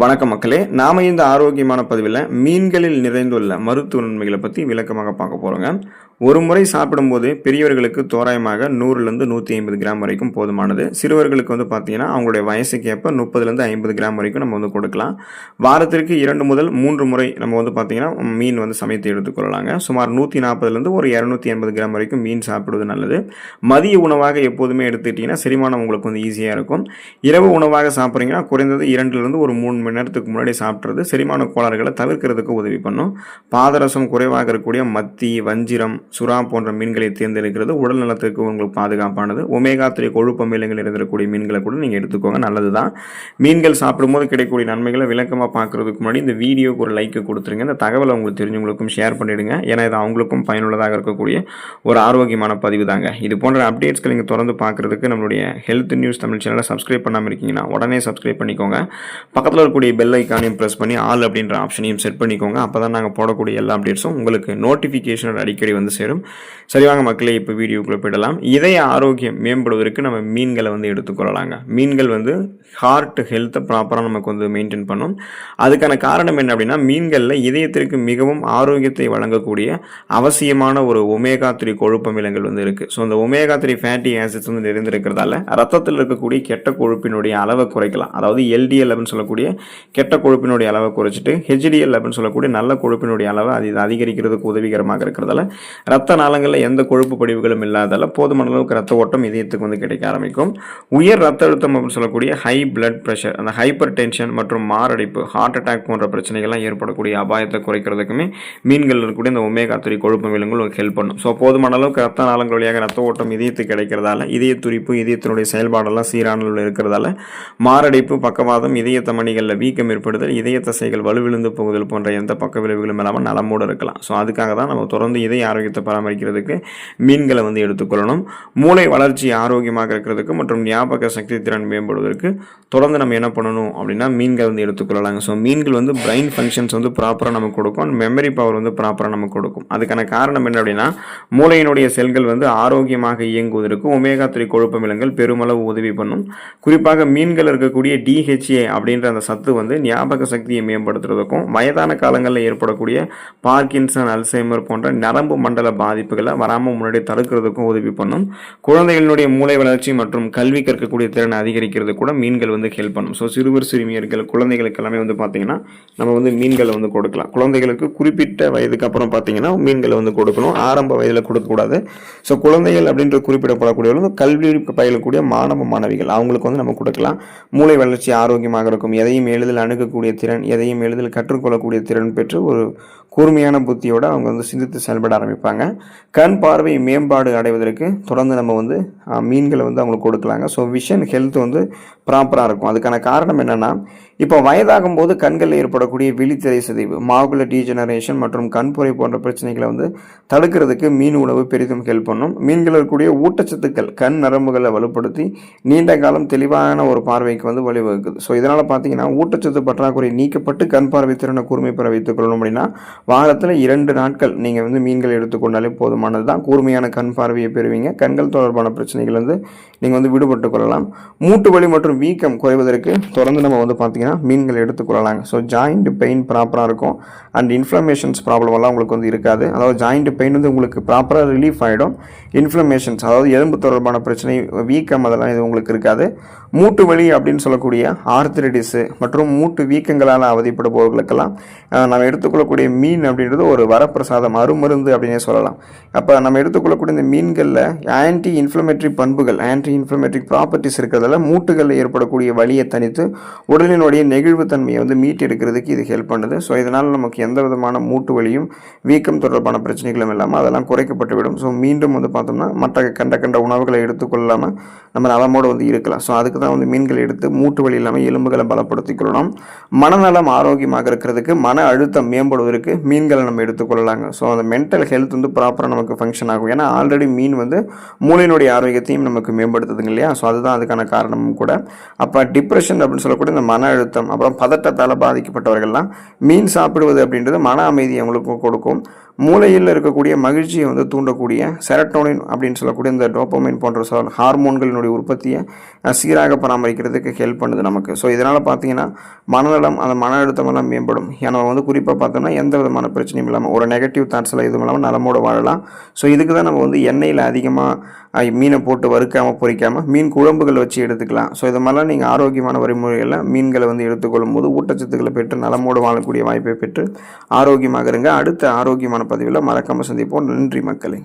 வணக்கம் மக்களே, நாம இந்த ஆரோக்கியமான பதிவில் மீன்களில் நிறைந்துள்ள மருத்துவ நன்மைகளை பற்றி விளக்கமாக பார்க்க போகிறோங்க. ஒரு முறை சாப்பிடும்போது பெரியவர்களுக்கு தோராயமாக 100லேருந்து 150 கிராம் வரைக்கும் போதுமானது. சிறுவர்களுக்கு பார்த்தீங்கன்னா அவங்களுடைய வயசுக்கு ஏற்ப 30லேருந்து 50 கிராம் வரைக்கும் நம்ம கொடுக்கலாம். வாரத்திற்கு 2 முதல் 3 முறை நம்ம பார்த்தீங்கன்னா மீன் சமைத்து எடுத்துக்கொள்ளலாங்க. சுமார் 140லேருந்து ஒரு 280 கிராம் வரைக்கும் மீன் சாப்பிடுவது நல்லது. மதிய உணவாக எப்போதுமே எடுத்துக்கிட்டிங்கன்னா செரிமானம் உங்களுக்கு ஈஸியாக இருக்கும். இரவு உணவாக சாப்பிட்றீங்கன்னா குறைந்தது 2லேருந்து ஒரு 3 மணி நேரத்துக்கு முன்னாடி சாப்பிட்றது செரிமான கோளாறுகளை தவிர்க்கிறதுக்கு உதவி பண்ணும். பாதரசம் குறைவாக இருக்கக்கூடிய மத்தி, வஞ்சிரம், சுறா போன்ற மீன்களை தேர்ந்தெடுக்கிறது உடல் நலத்திற்கு உங்களுக்கு பாதுகாப்பானது. ஒமேகா 3 கொழுப்பு அமிலங்கள் இருந்திருக்கக்கூடிய மீன்களை கூட நீங்கள் எடுத்துக்கோங்க, நல்லது தான். மீன்கள் சாப்பிடும்போது கிடைக்கக்கூடிய நன்மைகளை விளக்கமாக பார்க்கறதுக்கு முன்னாடி இந்த வீடியோக்கு ஒரு லைக் கொடுத்துருங்க. இந்த தகவலை உங்களுக்கு தெரிஞ்சவங்களுக்கும் ஷேர் பண்ணிவிடுங்க. ஏன்னா இது அவங்களுக்கும் பயனுள்ளதாக இருக்கக்கூடிய ஒரு ஆரோக்கியமான பதிவு தாங்க. இது போன்ற அப்டேட்ஸ்களை நீங்கள் தொடர்ந்து பார்க்குறதுக்கு நம்மளுடைய ஹெல்த் நியூஸ் தமிழ் சேனலை சப்ஸ்கிரைப் பண்ணாமல் இருக்கீங்கன்னா உடனே சப்ஸ்கிரைப் பண்ணிக்கோங்க. பக்கத்தில் இருக்கக்கூடிய பெல் ஐக்கானையும் ப்ரெஸ் பண்ணி ஆல் அப்படின்ற ஆப்ஷனையும் செட் பண்ணிக்கோங்க. அப்போ தான் நாங்கள் போடக்கூடிய எல்லா அப்டேட்ஸும் உங்களுக்கு நோட்டிஃபிகேஷன் அடிக்கடி சேரும். சரி வாங்க மக்களே, இப்போ வீடியோக்குள்ளே போயிடலாம். இதய ஆரோக்கியம் மேம்படுவதற்கு நம்ம மீன்களை எடுத்துக்கொள்ளலாங்க. மீன்கள் ஹார்ட் ஹெல்த்தை ப்ராப்பராக நமக்கு மெயின்டைன் பண்ணும். அதுக்கான காரணம் என்ன அப்படின்னா, மீன்களில் இதயத்திற்கு மிகவும் ஆரோக்கியத்தை வழங்கக்கூடிய அவசியமான ஒரு ஒமேகா 3 கொழுப்பு அமிலங்கள் இருக்குது. ஸோ அந்த ஒமேகா 3 ஃபேட்டி ஆசிட்ஸ் நிறைந்திருக்கிறதால ரத்தத்தில் இருக்கக்கூடிய கெட்ட கொழுப்பினுடைய அளவை குறைக்கலாம். அதாவது எல்டிஎல் அப்படின்னு சொல்லக்கூடிய கெட்ட கொழுப்பினுடைய அளவை குறைச்சிட்டு ஹெச்டிஎல் அப்படின்னு சொல்லக்கூடிய நல்ல கொழுப்பினுடைய அளவை அதிகரிக்கிறதுக்கு உதவிகரமாக இருக்கிறதால ரத்த நாளங்களில் எந்த கொழுப்பு படிவுகளும் இல்லாதால போதுமான அளவுக்கு ரத்த ஓட்டம் இதயத்துக்கு கிடைக்க ஆரம்பிக்கும். உயர் ரத்த அழுத்தம் அப்படின்னு சொல்லக்கூடிய ஹை பிளட் பிரஷர், அந்த ஹைப்பர் டென்ஷன் மற்றும் மாரடைப்பு, ஹார்ட் அட்டாக் போன்ற பிரச்சனைகள்லாம் ஏற்படக்கூடிய அபாயத்தை குறைக்கிறதுக்குமே மீன்கள் இருக்கக்கூடிய இந்த ஒமேகா 3 கொழுப்பு அமிலங்கள் ஹெல்ப் பண்ணும். ஸோ போதுமான அளவுக்கு ரத்த நாளங்கள் வழியாக ரத்த ஓட்டம் இதயத்துக்கு கிடைக்கிறதால இதய துடிப்பு, இதயத்தினுடைய செயல்பாடெல்லாம் சீரான இருக்கிறதால மாரடைப்பு, பக்கவாதம், இதய தமனிகளில் வீக்கம் ஏற்படுதல், இதய தசைகள் வலுவிழுந்து போகுதல் போன்ற எந்த பக்க விளைவுகளும் இல்லாமல் நலமோடு இருக்கலாம். ஸோ அதுக்காக தான் நம்ம தொடர்ந்து இதய ஆரோக்கியத்தை பராமரிக்கிறதுக்கு மீன்களை எடுத்துக்கொள்ளணும். மூளை வளர்ச்சி ஆரோக்கியமாக இருக்கிறதுக்கு மற்றும் ஞாபக சக்தி திறன் மேம்படுவதற்கு தொடர்ந்து நம்ம என்ன பண்ணணும் அப்படின்னா மீன்கள் எடுத்துக்கொள்ளலாங்க. ஸோ மீன்கள் பிரெயின் ஃபங்க்ஷன்ஸ் ப்ராப்பராக நமக்கு கொடுக்கும். மெமரி பவர் ப்ராப்பராக நமக்கு கொடுக்கும். அதுக்கான காரணம் என்ன அப்படின்னா, மூளையினுடைய செல்கள் ஆரோக்கியமாக இயங்குவதற்கு ஒமேகா 3 கொழுப்பு அமிலங்கள் பெருமளவு உதவி பண்ணும். குறிப்பாக மீன்கள் இருக்கக்கூடிய DHA அப்படின்ற அந்த சத்து ஞாபக சக்தியை மேம்படுத்துறதுக்கும் வயதான காலங்களில் ஏற்படக்கூடிய பார்க்கின்சன், அல்சைமர் போன்ற நரம்பு மண்டல பாதிப்புகளை வராமல் முன்னாடி தடுக்கிறதுக்கும் உதவி பண்ணும். குழந்தைகளுடைய மூளை வளர்ச்சி மற்றும் கல்வி கற்கக்கூடிய திறனை அதிகரிக்கிறது கூட மீன்கள் ஹெல்ப் பண்ணும். ஸோ சிறுவர் சிறுமியர்கள் குழந்தைகளுக்கு எல்லாமே பார்த்தீங்கன்னா நம்ம மீன்களை கொடுக்கலாம். குழந்தைகளுக்கு குறிப்பிட்ட வயதுக்கு அப்புறம் பார்த்தீங்கன்னா மீன்களை கொடுக்கணும். ஆரம்ப வயதில் கொடுக்கக்கூடாது. ஸோ குழந்தைகள் அப்படின்ற குறிப்பிடப்படக்கூடியவர்கள் கல்வி பயிலக்கூடிய மாணவ மாணவிகள் அவங்களுக்கு நம்ம கொடுக்கலாம். மூளை வளர்ச்சி ஆரோக்கியமாக இருக்கும். எதையும் எளிதில் அணுகக்கூடிய திறன், எதையும் எளிதில் கற்றுக்கொள்ளக்கூடிய திறன் பெற்று ஒரு கூர்மையான புத்தியோடு அவங்க சிந்தித்து செயல்பட ஆரம்பிப்பாங்க. கண் பார்வை மேம்பாடு அடைவதற்கு தொடர்ந்து நம்ம மீன்களை அவங்களுக்கு கொடுக்கலாங்க. ஸோ விஷன் ஹெல்த் ப்ராப்பராக இருக்கும். அதுக்கான காரணம் என்னென்னா, இப்போ வயதாகும் போது கண்களில் ஏற்படக்கூடிய விழித்திரை சிதைவு, மாகுலர் டீஜெனரேஷன் மற்றும் கண்புரை போன்ற பிரச்சனைகளை தடுக்கிறதுக்கு மீன் உணவு பெரிதும் ஹெல்ப் பண்ணும். மீன்கள் இருக்கக்கூடிய ஊட்டச்சத்துக்கள் கண் நரம்புகளை வலுப்படுத்தி நீண்ட காலம் தெளிவான ஒரு பார்வைக்கு வழிவகுக்குது. ஸோ இதனால் பார்த்தீங்கன்னா ஊட்டச்சத்து பற்றாக்குறை நீக்கப்பட்டு கண் பார்வை திறனை கூர்மை பெற வைத்துக் கொள்ளணும் அப்படின்னா வாரத்தில் 2 நாட்கள் நீங்கள் மீன்கள் எடுத்துக்கொண்டாலே போதுமானது தான். கூர்மையான கண் பார்வையை பெறுவீங்க. கண்கள் தொடர்பான பிரச்சனைகள் நீங்கள் விடுபட்டு கொள்ளலாம். மூட்டு வலி மற்றும் வீக்கம் குறைவதற்கு தொடர்ந்து நம்ம பார்த்தீங்கன்னா மீன்கள் எடுத்துக்கொள்ளலாங்க. ஸோ ஜாயிண்ட் பெயின் ப்ராப்பராக இருக்கும். அண்ட் இன்ஃப்ளமேஷன்ஸ் ப்ராப்ளம் எல்லாம் உங்களுக்கு இருக்காது. அதாவது ஜாயிண்ட் பெயின் உங்களுக்கு ப்ராப்பராக ரிலீஃப் ஆகிடும். இன்ஃப்ளமேஷன்ஸ், அதாவது எலும்பு தொடர்பான பிரச்சனை, வீக்கம், அதெல்லாம் இது உங்களுக்கு இருக்காது. மூட்டு வலி அப்படின்னு சொல்லக்கூடிய ஆர்த்ரைட்டிஸ் மற்றும் மூட்டு வீக்கங்களால் அவதிப்படுபவர்களுக்கெல்லாம் நம்ம எடுத்துக்கொள்ளக்கூடிய மீன் அப்படின்றது ஒரு வரப்பிரசாதம், அருமருந்து அப்படின்னே சொல்லலாம். அப்போ நம்ம எடுத்துக்கொள்ளக்கூடிய இந்த மீன்களில் ஆன்டி இன்ஃப்ளமேட்டரி பண்புகள், ஆன்டி இன்ஃப்ளமேட்டரி ப்ராப்பர்ட்டிஸ் இருக்கிறதால மூட்டுகளில் ஏற்படக்கூடிய வலியை தனித்து உடலினுடைய நெகிழ்வு தன்மையை மீட்டு எடுக்கிறதுக்கு இது ஹெல்ப் பண்ணுது. ஸோ இதனால் நமக்கு எந்த விதமான மூட்டு வலியும் வீக்கம் தொடர்பான பிரச்சனைகளும் இல்லாமல் அதெல்லாம் குறைக்கப்பட்டுவிடும். ஸோ மீண்டும் பார்த்தோம்னா மற்ற கண்ட உணவுகளை எடுத்துக்கொள்ளாமல் நம்ம நலமோடு இருக்கலாம். ஸோ அதுக்கு தான் மீன்கள் எடுத்து மூட்டு வலி இல்லாமல் எலும்புகளை பலப்படுத்திக் கொள்ளணும். மனநலம் ஆரோக்கியமாக இருக்கிறதுக்கு, மன அழுத்தம் மேம்படுவதற்கு மீன்களை நம்ம எடுத்துக்கொள்ளலாங்க. ஸோ அந்த மென்டல் ஹெல்த் ப்ராப்பராக நமக்கு ஃபங்க்ஷன் ஆகும். ஏன்னா ஆல்ரெடி மீன் மூளையினுடைய ஆரோக்கியத்தையும் நமக்கு மேம்படுத்துதுங்க இல்லையா? ஸோ அதுதான் அதுக்கான காரணமும் கூட. அப்போ டிப்ரெஷன் அப்படின்னு சொல்லக்கூடிய இந்த மன அழுத்தம் அப்புறம் பதட்டத்தால் பாதிக்கப்பட்டவர்கள்லாம் மீன் சாப்பிடுவது அப்படின்றது மன அமைதி அவங்களுக்கு கொடுக்கும். மூளையில் இருக்கக்கூடிய மகிழ்ச்சியை வந்து தூண்டக்கூடிய செரட்டோனின் அப்படின்னு சொல்லக்கூடிய இந்த டோப்பமைன் போன்ற ஹார்மோன்களினுடைய உற்பத்தியை சீராக பராமரிக்கிறதுக்கு ஹெல்ப் பண்ணுது நமக்கு. ஸோ இதனால் பார்த்தீங்கன்னா மனநலம், அந்த மன அழுத்தமெல்லாம் மேம்படும். ஏன்னா வந்து குறிப்பாக பார்த்தோம்னா எந்த விதமான பிரச்சனையும் இல்லாமல் ஒரு நெகட்டிவ் தாட்ஸில் எதுவும் இல்லாமல் நலமோடு வாழலாம். ஸோ இதுக்கு தான் நம்ம வந்து எண்ணெயில் அதிகமாக மீனை போட்டு வறுக்காமல் பொரிக்காமல் மீன் குழம்புகள் வச்சு எடுத்துக்கலாம். ஸோ இது மாதிரிலாம் நீங்கள் ஆரோக்கியமான வழிமுறைகளில் மீன்களை வந்து எடுத்துக்கொள்ளும் போது ஊட்டச்சத்துக்களை பெற்று நலமோடு வாழக்கூடிய வாய்ப்பை பெற்று ஆரோக்கியமாக இருங்க. அடுத்த ஆரோக்கியமான பதிவில் மறக்காமல் சந்திப்போம். நன்றி மக்களே.